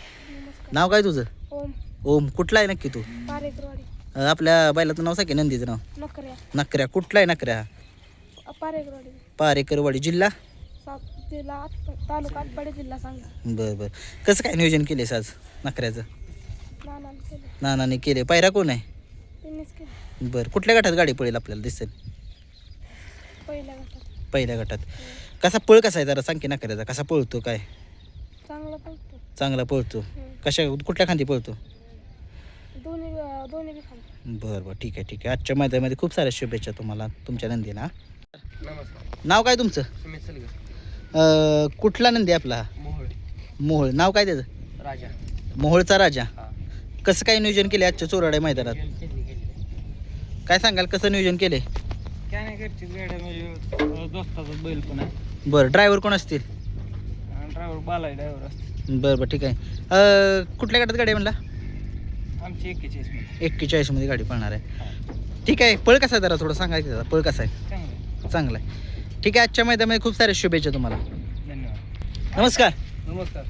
Speaker 1: नाव काय तुझं?
Speaker 7: ओम
Speaker 1: ओम. कुठला आहे नक्की तू?
Speaker 7: पारेकरवाडी.
Speaker 1: आपल्या बैलाचं नाव सांग की. नंदीचं नाव?
Speaker 7: नकऱ्या.
Speaker 1: नकऱ्या. कुठला आहे नकऱ्या? पारेकरवाडी जिल्हा
Speaker 7: तालुका आटपाडी जिल्हा सांगा.
Speaker 1: बरं बरं. कसं काय नियोजन केलेस आज नखऱ्याचं? नानाने केले. पायरा कोण आहे? बरं. कुठल्या गटात गाडी पळेल आपल्याला दिसेल? पहिल्या गटात. कसा पळ कसा आहे जरा सांग की नखऱ्याचा कसा पळतो काय? चांगला पळतो. कशा कुठल्या खांदी पळतो? बरं बरं ठीक आहे ठीक आहे. आजच्या मैदानामध्ये खूप साऱ्या शुभेच्छा तुम्हाला तुमच्या नंदीला. नाव काय तुमचं?
Speaker 5: सुमित सलगर.
Speaker 1: कुठला नंदी आपला हा?
Speaker 5: मोहोळ.
Speaker 1: मोहोळ. नाव काय त्याचं?
Speaker 5: राजा.
Speaker 1: मोहोळचा राजा.
Speaker 5: हा.
Speaker 1: कसं काय नियोजन केले आजच्या चोराड्या मैदानात? काय सांगाल कसं नियोजन केले?
Speaker 2: काय नाही घरचीच गाड्या म्हणजे दोस्ताचा बैल पण आहे.
Speaker 1: बरं. ड्रायव्हर कोण असतील?
Speaker 2: ड्रायव्हर बालाय ड्रायव्हर असते.
Speaker 1: बरं बरं ठीक आहे. कुठल्या गटात गाडी आहे म्हणला?
Speaker 2: आमची 41 मध्ये.
Speaker 1: 41 मध्ये गाडी पळणार आहे. ठीक आहे. पळ कसा आहे जरा थोडं सांगायचं त्याचा पळ कसा आहे?
Speaker 2: चांगलं.
Speaker 1: चांगला आहे. ठीक आहे. आजच्या मैदानामध्ये खूप साऱ्या शुभेच्छा तुम्हाला.
Speaker 2: धन्यवाद.
Speaker 1: नमस्कार.
Speaker 2: नमस्कार.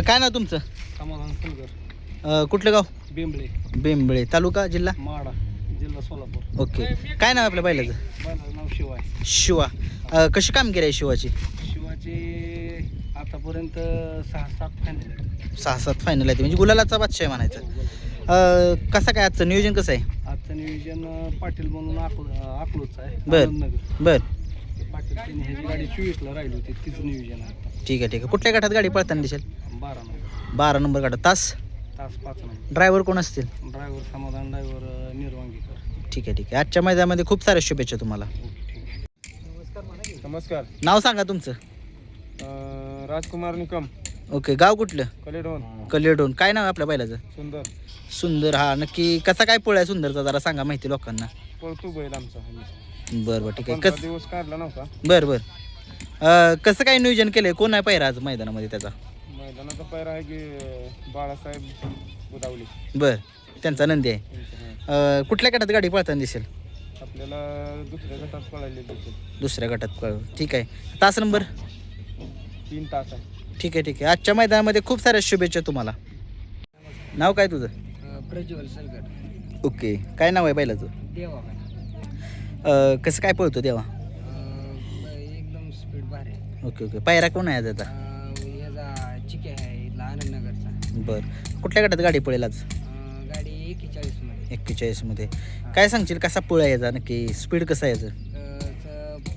Speaker 1: काय नाव तुमचं?
Speaker 2: समाधान सलगर.
Speaker 1: कुठलं गाव?
Speaker 2: बेंबळे.
Speaker 1: बेंबळे. तालुका जिल्हा?
Speaker 2: माडा जिल्हा सोलापूर.
Speaker 1: ओके. काय नाव आपल्या बैलाचं?
Speaker 2: बैलाचं नाव शिवाय.
Speaker 1: शिवा. कशी कामगिरी आहे शिवाची?
Speaker 2: शिवाचे आतापर्यंत 6-7 फायनल आहेत.
Speaker 1: 6-7 फायनल आहे म्हणजे गुलालाचा बादशाह आहे म्हणायचं. कसं काय आजचं नियोजन कसं आहे?
Speaker 2: आजचं नियोजन पाटील म्हणून अकलूजचं आहे.
Speaker 1: बर.
Speaker 2: आनंदनगर.
Speaker 1: बरं
Speaker 2: पाटील त्यांनी ह्याची गाडी 24ला राहिली होती तिचं नियोजन आहे आता.
Speaker 1: ठीक आहे ठीक आहे. कुठल्या गटात गाडी पळताना दिसेल?
Speaker 2: 12 नंबर.
Speaker 1: 12 नंबर गटात. तास
Speaker 2: 5 नंबर.
Speaker 1: ड्रायव्हर कोण असतील?
Speaker 2: ड्रायव्हर समाधान ड्रायव्हर निर्वांगीकर.
Speaker 1: ठीक आहे ठीक आहे. आजच्या मैदानामध्ये खूप साऱ्या शुभेच्छा तुम्हाला.
Speaker 4: नमस्कार.
Speaker 1: नाव सांगा तुमचं.
Speaker 4: राजकुमार निकम
Speaker 1: ओके. गाव कुठलं?
Speaker 4: कलेडोन.
Speaker 1: कलेडोन. काय नाव आहे आपल्या बैलाचं?
Speaker 4: सुंदर.
Speaker 1: सुंदर. हा नक्की कसा काय पोळा आहे सुंदरचा जरा सांगा माहिती लोकांना.
Speaker 4: पळतो बैल आमचा.
Speaker 1: बरं बरं ठीक आहे.
Speaker 4: 15 दिवस काढला नव्हता.
Speaker 1: बरं बरं. कसं काय नियोजन केलंय? कोण आहे पहिरा आज मैदानामध्ये त्याचा?
Speaker 4: मैदानाचा पैरा आहे की बाळासाहेब बुदावली.
Speaker 1: बरं. त्यांचा नंदी आहे. कुठल्या गटात गाडी पळताना दिसेल?
Speaker 4: आपल्याला दुसऱ्या गटात पळायला दिसेल.
Speaker 1: दुसऱ्या गटात पळ. ठीक आहे. तास नंबर?
Speaker 4: 3 तास आहे.
Speaker 1: ठीक आहे ठीक आहे. आजच्या मैदानामध्ये खूप साऱ्या शुभेच्छा तुम्हाला. नाव काय तुझं?
Speaker 5: प्रज्वल सलगर.
Speaker 1: ओके. काय नाव आहे बैलाचं?
Speaker 5: देवा.
Speaker 1: कसं काय पळतो देवा?
Speaker 5: एकदम स्पीड भारी आहे.
Speaker 1: Okay okay. पायरा कोण आहे त्याचा?
Speaker 5: ह्याचा चिके आहे इथला आनंदनगरचा.
Speaker 1: बरं. कुठल्या गटात गाडी पळेल आज?
Speaker 5: गाडी 41 मध्ये.
Speaker 1: 41 मध्ये. काय सांगशील कसा पळ आहे याचा नक्की? स्पीड कसं आहे याचं?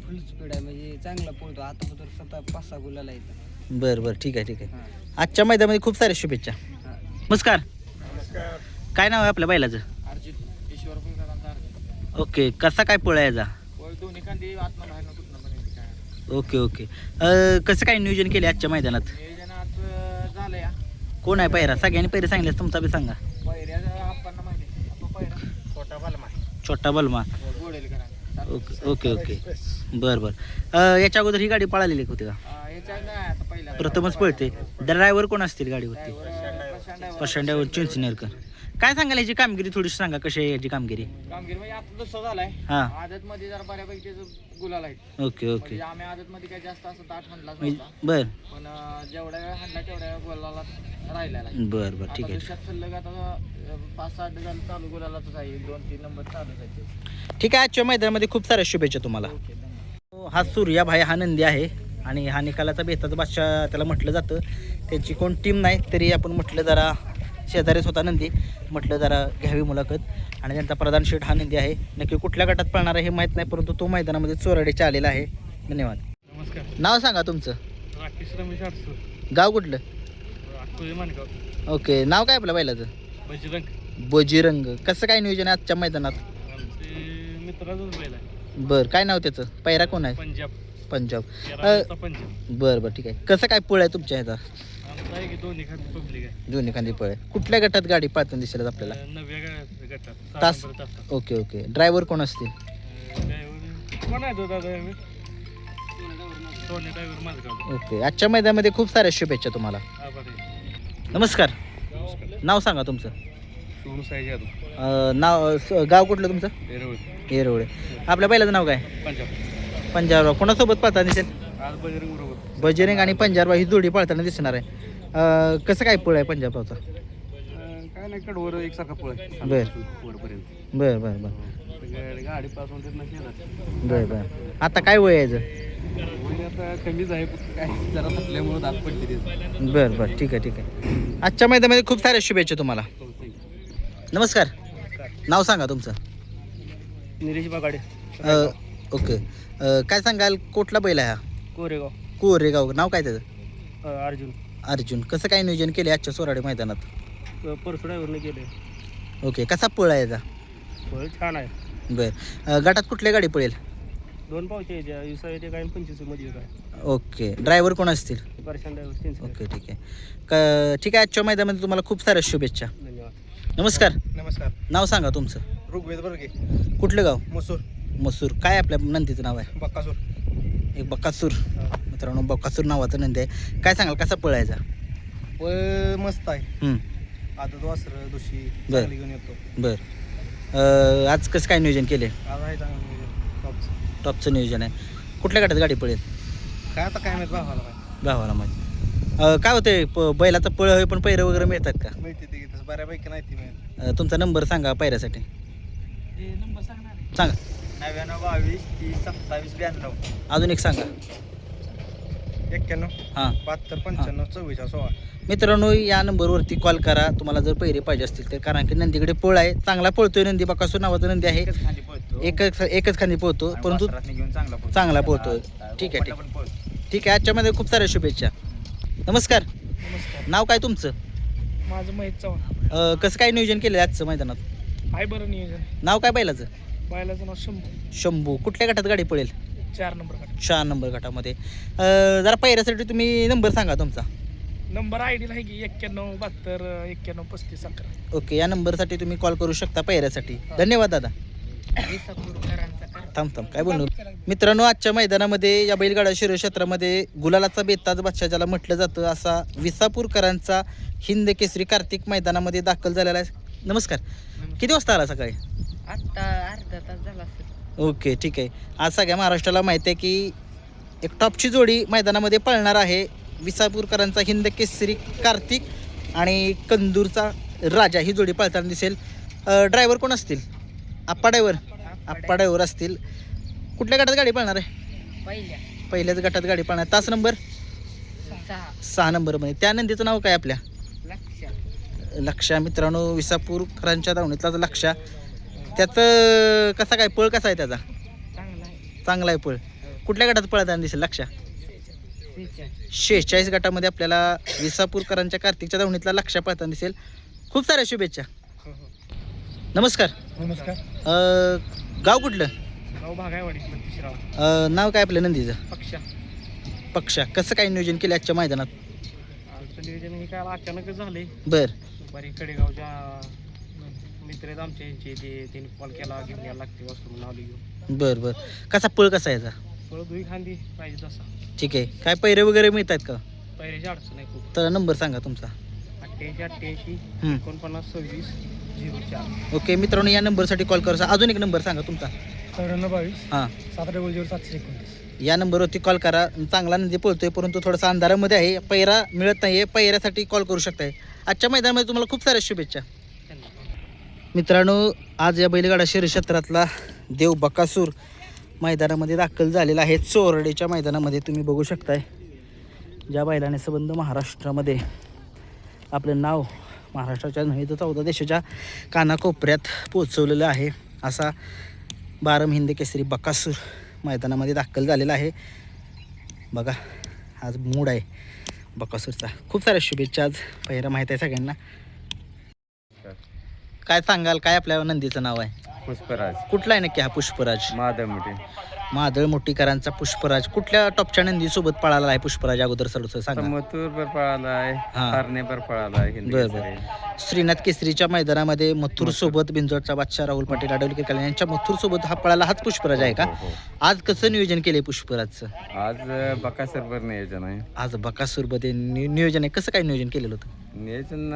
Speaker 5: फुल स्पीड आहे म्हणजे चांगला पळतो. आता स्वतः 5-6 गुलाला येतं.
Speaker 1: बरं बरं ठीक आहे ठीक आहे. आजच्या मैदानामध्ये खूप साऱ्या शुभेच्छा. नमस्कार. काय नाव आहे आपल्या बैलाचं?
Speaker 2: अर्जित ईश्वर फुलकरांचा.
Speaker 1: ओके. कसा काय पळ आहे याचा?
Speaker 2: दोन्ही खांदी आत्मा बाहेर कुठनं काय.
Speaker 1: Okay okay. कसं काय नियोजन केले आजच्या मैदानात?
Speaker 2: नियोजन आज झालं या.
Speaker 1: कोण आहे पहिरा? सगळ्यांनी पहिरे सांगितले तुमचा बी सांगा.
Speaker 2: पहिऱ्याचा आपण माहिती तो पहिरा छोटा बालमा
Speaker 1: छोटा बलमा.
Speaker 2: गोडेलकरांचा.
Speaker 1: Okay okay okay. बरं बरं. याच्या अगोदर ही गाडी पळालेली होती का?
Speaker 2: याच्या नाही आता पहिला
Speaker 1: प्रथमच पळते. ड्रायव्हर कोण असतील गाडीवरती? प्रशांत चिंचनेरकर. काय सांगाल याची कामगिरी थोडीशी सांगा. कशी आहे याची कामगिरी?
Speaker 2: कामगिरी म्हणजे आता दुसरा झालाय.
Speaker 1: हां.
Speaker 2: आदत मध्ये जरा बऱ्यापैकी गुलाल आहेत.
Speaker 1: Okay okay.
Speaker 2: म्हणजे आम्ही आदत मध्ये काय जास्त असं ताट म्हणलाच
Speaker 1: म्हणजे
Speaker 2: नव्हता.
Speaker 1: बरं
Speaker 2: पण जेवढ्या वेळ हाणला तेवढ्या वेळ गुलाला राहिलेला आहे.
Speaker 1: बरं बरं ठीक
Speaker 2: आता
Speaker 1: आहे.
Speaker 2: देशात सलग आता 5-6 दिवस चालू गुलालाच आहे. 2-3 नंबर चालूच आहे.
Speaker 1: ठीक आहे. आजच्या मैदानामध्ये खूप साऱ्या शुभेच्छा तुम्हाला. हा सूर्या भाई हा नंदी आहे आणि हा निकालाचा बेताचा बादशाह त्याला म्हटलं जातं. त्यांची कोण टीम नाही तरी आपण म्हटलं जरा शेजारीच होता नंदी, म्हटलं जरा घ्यावी मुलाखत. आणि त्यांचा प्रधान शेठ हा नंदी आहे. नक्की कुठल्या गटात पळणार आहे हे माहीत नाही परंतु तो मैदानामध्ये चोराडीच्या आलेला आहे. धन्यवाद.
Speaker 2: नमस्कार.
Speaker 1: नाव सांगा तुमचं.
Speaker 2: राकेश रमेश आडसूळ.
Speaker 1: गाव कुठलं?
Speaker 2: अकोले मानगाव.
Speaker 1: ओके. नाव काय आपलं बैलाचं?
Speaker 2: बजरंग.
Speaker 1: बजिरंग. कसं काय नियोजन आहे आजच्या मैदानात?
Speaker 2: आमचे मित्राचाच बैल आहे.
Speaker 1: बरं. काय नाव त्याचं? पैरा कोण आहे?
Speaker 2: पंजाब.
Speaker 1: पंजाब.
Speaker 2: पंजाब.
Speaker 1: बरं बरं ठीक आहे. कसं काय पळ आहे तुमच्या ह्याचा?
Speaker 2: आमचा आहे की दोन्ही खाती पब्लिक आहे.
Speaker 1: दोन्ही खांदी पळ आहे. कुठल्या गटात गाडी पाळताना दिसेल आपल्याला?
Speaker 2: 9व्या गटात
Speaker 1: तास. Okay okay. ड्रायव्हर कोण असतील?
Speaker 2: कोण आहे तो दादा? सोने ड्रायव्हर माझं.
Speaker 1: ओके. आजच्या मैदानामध्ये खूप साऱ्या शुभेच्छा तुम्हाला. नमस्कार. नाव सांगा तुमचं.
Speaker 2: सोनू साई जाधव.
Speaker 1: गाव कुठलं तुमचं?
Speaker 2: एरवळ.
Speaker 1: येरवळे. आपल्या बैलाचं नाव काय?
Speaker 2: पंजाब.
Speaker 1: पंजाबराव. कोणासोबत पळताना दिसेल?
Speaker 2: आज बजरंग बरोबर.
Speaker 1: बजरंग आणि पंजाबराव ही जोडी पळताना दिसणार आहे. कसं काय पळ आहे पंजाबरावचा?
Speaker 2: काय नाही कडवर एकसारखा पळ आहे.
Speaker 1: बरं
Speaker 2: वरपर्यंत.
Speaker 1: बरं बरं बरं.
Speaker 2: गाडी पासून नसेल
Speaker 1: बर बर. आता काय वय आहे याचं?
Speaker 2: आता कमीच आहे काय जरा थकल्यामुळे दात पडली ते.
Speaker 1: बर बर, ठीक आहे ठीक आहे. आजच्या मैदानामध्ये खूप साऱ्या शुभेच्छा तुम्हाला. नमस्कार, नाव सांगा तुमचं.
Speaker 2: निलेश बागाडे
Speaker 1: ओके. काय सांगाल, कुठला बैल आहे हा?
Speaker 2: कोरेगाव.
Speaker 1: कोरेगाव. नाव काय त्याचं?
Speaker 2: अर्जुन.
Speaker 1: अर्जुन. कसं काय नियोजन केले आजच्या सोराडे मैदानात?
Speaker 2: परसू ड्रायव्हरने केले.
Speaker 1: ओके. कसा पळ आहे याचा?
Speaker 2: फळ छान आहे.
Speaker 1: बर. गटात कुठल्या गाडी पळेल?
Speaker 2: 2 पावचे ते काय 25 मध्ये काय.
Speaker 1: ओके. ड्रायव्हर कोण असतील?
Speaker 2: परशान ड्रायव्हर.
Speaker 1: ओके ठीक आहे. ठीक आहे. आजच्या मैदानामध्ये तुम्हाला खूप साऱ्या शुभेच्छा.
Speaker 2: धन्यवाद.
Speaker 1: नमस्कार,
Speaker 2: नमस्कार.
Speaker 1: नाव सांगा तुमचं.
Speaker 2: ऋग्वेद बर्गे.
Speaker 1: कुठलं गाव?
Speaker 2: मसूर.
Speaker 1: मसूर. काय आपल्या नंदीचं नाव आहे?
Speaker 2: बक्कासूर.
Speaker 1: एक बकासूर. मित्रांनो, बकासूर नावाचं नंदी आहे. काय सांगाल, कसा पळायचा?
Speaker 2: पळ मस्त आहे. आता वासर दुशी
Speaker 1: बर.
Speaker 2: घेऊन येतो.
Speaker 1: बर. आज कसं काय नियोजन केले?
Speaker 2: आज आहे चांगलं
Speaker 1: टॉपचं नियोजन आहे. कुठल्या गटात गाडी पळेल?
Speaker 2: काय आता काय माहित भावाला
Speaker 1: गावाला माहिती. काय होते, बैलाचं पळ होय पण पैरं वगैरे मिळतात का?
Speaker 2: माहिती ते तसं बऱ्यापैकी नाही ती मिळत.
Speaker 1: तुमचा नंबर सांगा पैऱ्यासाठी.
Speaker 2: नंबर सांगणार
Speaker 1: सांगा.
Speaker 2: 99 22 30 27 92.
Speaker 1: अजून एक सांगा.
Speaker 2: 91
Speaker 1: हां.
Speaker 2: 72 95 44 16.
Speaker 1: मित्रांनो, या नंबरवरती कॉल करा तुम्हाला जर पैरे पाहिजे असतील तर. कारण की नंदीकडे पोळ आहे, चांगला पळतोय नंदी. बकासूर नावाचा नंदी आहे. एकच खांदी पळतो, परंतु चांगला पळतोय. ठीक आहे ठीक आहे. आजच्यामध्ये खूप साऱ्या शुभेच्छा. नमस्कार, नाव काय तुमचं?
Speaker 5: माझं महेश चव्हाण.
Speaker 1: कसं काय नियोजन केलं आजचं मैदानात?
Speaker 5: आहे बरं नियोजन.
Speaker 1: नाव काय बैलाचं?
Speaker 5: बैलाचं नाव शंभू.
Speaker 1: शंभू. कुठल्या गटात गाडी पळेल?
Speaker 5: 4 नंबर गट.
Speaker 1: 4 नंबर गटामध्ये. जरा पैऱ्यासाठी तुम्ही नंबर सांगा तुमचा.
Speaker 5: नंबर आय डीला आहे की 91 72 91 35 11.
Speaker 1: ओके. या नंबरसाठी तुम्ही कॉल करू शकता पैऱ्यासाठी. धन्यवाद दादा. थांब काय बोलू. मित्रांनो, आजच्या मैदानामध्ये या बैलगाडा शरीर क्षेत्रामध्ये गुलालाचा बेताज बादशाह ज्याला म्हटलं जातं असा विसापूरकरांचा हिंद केसरी कार्तिक मैदानामध्ये दाखल झालेला आहे. नमस्कार. किती वाजता आला सकाळी?
Speaker 5: आता अर्धा तास झाला असेल.
Speaker 1: ओके ठीक आहे. आज सगळ्या महाराष्ट्राला माहिती आहे की एक टॉपची जोडी मैदानामध्ये पळणार आहे. विसापूरकरांचा हिंद केसरी कार्तिक आणि कंदूरचा राजा ही जोडी पळताना दिसेल. ड्रायव्हर कोण असतील? आप्पा ड्रायव्हर असतील. कुठल्या गटात गाडी पळणार आहे? पहिल्याच गटात गाडी पळणार. तास नंबर 6 नंबरमध्ये. त्या नंदीचं नाव काय आपल्या? लक्षा. मित्रांनो, विसापूरकरांच्या दावणीतलाच लक्षा. त्यात कसा काय पळ कसा आहे त्याचा? चांगला आहे पळ. कुठल्या गटात पळताना दिसेल लक्षा? 46 गटामध्ये आपल्याला विसापूरकरांच्या कार्तिकच्या दावणीतला लक्षा पळताना दिसेल. खूप साऱ्या शुभेच्छा. नमस्कार.
Speaker 2: नमस्कार.
Speaker 1: गाव कुठलं?
Speaker 2: गाव भागायवाडी.
Speaker 1: नाव काय आपलं नंदीचं? पक्षा. कसं काय नियोजन केलं आजच्या मैदानात?
Speaker 2: नियोजन हे काय अचानकच झाले.
Speaker 1: बर.
Speaker 2: दुपारी कडेगावच्या मित्र आहेत आमच्या यांचे त्यांनी कॉल केला घेऊन यायला लागते वस्तू नाव घेऊन.
Speaker 1: बर. कसा पळ कसा याचा?
Speaker 2: पळ दुई खांदी पाहिजे तसा.
Speaker 1: ठीक आहे. काय पैरे वगैरे मिळतात का?
Speaker 2: पहिल्याची अडचण आहे खूप.
Speaker 1: तर नंबर सांगा तुमचा.
Speaker 2: 88
Speaker 1: हम्म.
Speaker 2: 49 26 04.
Speaker 1: ओके. मित्रांनो, या नंबरसाठी कॉल करा. अजून एक नंबर सांगा तुमचा.
Speaker 2: 94 22
Speaker 1: हां.
Speaker 2: 700 729.
Speaker 1: या नंबरवरती कॉल करा. चांगला नंदी पळतोय परंतु थोडासा अंधारामध्ये आहे, पैरा मिळत नाही आहे. पैऱ्यासाठी कॉल करू शकताय. आजच्या मैदानामध्ये तुम्हाला खूप साऱ्या शुभेच्छा. मित्रांनो, आज या बैलगाडा शरीर क्षेत्रातला देव बकासूर मैदानामध्ये दाखल झालेला आहे. चोरडेच्या मैदानामध्ये तुम्ही बघू शकताय. ज्या बैलाने संबंध महाराष्ट्रामध्ये आपलं नाव महाराष्ट्राच्या नव्हे तर 14 देशाच्या कानाकोपऱ्यात पोचवलेलं आहे असा बारम हिंद केसरी बकासूर मैदानामध्ये दाखल झालेला आहे. बघा, आज मूड आहे बकासूरचा. खूप साऱ्या शुभेच्छा. आज पहिला माहीत आहे सगळ्यांना. काय सांगाल, काय आपल्या नंदीचं नाव आहे?
Speaker 2: पुष्पराज.
Speaker 1: कुठला आहे नक्की हा पुष्पराज? मादळ मोठीकरांचा पुष्पराज. कुठल्या टॉपच्या नंदी सोबत पळाला आहे पुष्पराज? अगोदर सर्व सांगा.
Speaker 2: मथुरभर पळाला आहे.
Speaker 1: हां.
Speaker 2: हरणेभर पळाला आहे.
Speaker 1: बरं. श्रीनाथ केसरीच्या मैदानामध्ये मथुर सोबत बिंजोडचा बादशाह राहुल पाटील आडवलीकर यांच्या मथुर सोबत हा पळाला हाच पुष्पराज आहे का? आज कसं नियोजन केलंय पुष्पराजचं?
Speaker 2: आज बकासूरभर नियोजन आहे.
Speaker 1: आज बकासूरमध्ये नियोजन आहे. कसं काय नियोजन केलेलं होतं?
Speaker 2: नियोजन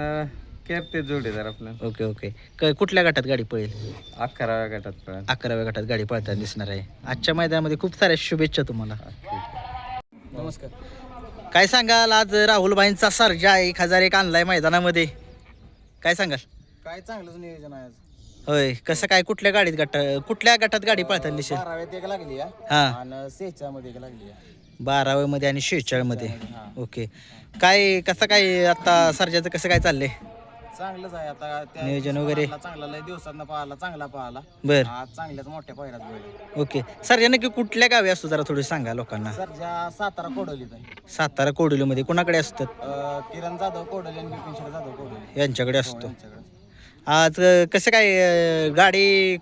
Speaker 2: करते जोडीदार आपलं.
Speaker 1: ओके. कुठल्या गटात गाडी पळेल?
Speaker 2: 11व्या गटात पळ.
Speaker 1: 11व्या गटात गाडी पळताना दिसणार आहे. आजच्या मैदानामध्ये खूप साऱ्या शुभेच्छा तुम्हाला.
Speaker 2: नमस्कार.
Speaker 1: काय सांगाल, आज राहुलभाईंचा सर्जा 1001 आणलाय मैदानामध्ये, काय सांगाल?
Speaker 2: काय चांगलंच नियोजन आहे आज.
Speaker 1: होय कसं काय कुठल्या गटात गाडी पळताना दिसेल?
Speaker 2: 12व्यात एक लागली
Speaker 1: हा
Speaker 2: आणि 46 मध्ये एक लागली
Speaker 1: 12 मध्ये आणि 46 मध्ये. ओके. काय कसं काय आता सर्जाचं कसं काय चाललंय
Speaker 2: चांगलंच आहे आता
Speaker 1: नियोजन वगैरे?
Speaker 2: चांगला लय दिवसांना पाहिला चांगला पाहिला
Speaker 1: बर
Speaker 2: आज चांगल्याच मोठ्या पहिल्याच बैल
Speaker 1: ओके. सर्जा नक्की कुठल्या गावी असतो जरा थोडी सांगा लोकांना.
Speaker 2: सरजा सातारा कोडवलीत आहे.
Speaker 1: सातारा कोडोलीमध्ये कोणाकडे असतात?
Speaker 2: किरण जाधव कोडवली आणि बिपिन जाधव कोडवली
Speaker 1: यांच्याकडे असतो.
Speaker 2: यांच्याकडे.
Speaker 1: आज कसं काय गाडी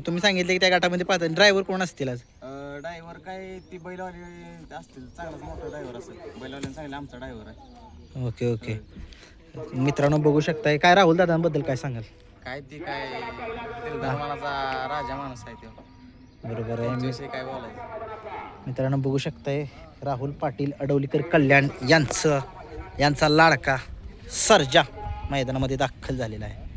Speaker 1: तुम्ही सांगितलं की त्या गटामध्ये पाहता ड्रायव्हर कोण असतील आज?
Speaker 2: ड्रायव्हर काय ती बैलवाले असतील चांगलाच मोठा ड्रायव्हर असेल बैलवाल्याने सांगितलं आमचा ड्रायव्हर आहे.
Speaker 1: Okay okay. मित्रांनो बघू शकताय. काय राहुल दादांबद्दल काय सांगाल?
Speaker 2: काय ती काय धर्मानाचा राजा माणूस आहे तो
Speaker 1: बरोबर आहे.
Speaker 2: त्याच्याविषयी काय बोलायचं.
Speaker 1: मित्रांनो बघू शकताय राहुल पाटील अडवलीकर कल्याण यांचा लाडका सर्जा मैदानामध्ये दाखल झालेला आहे.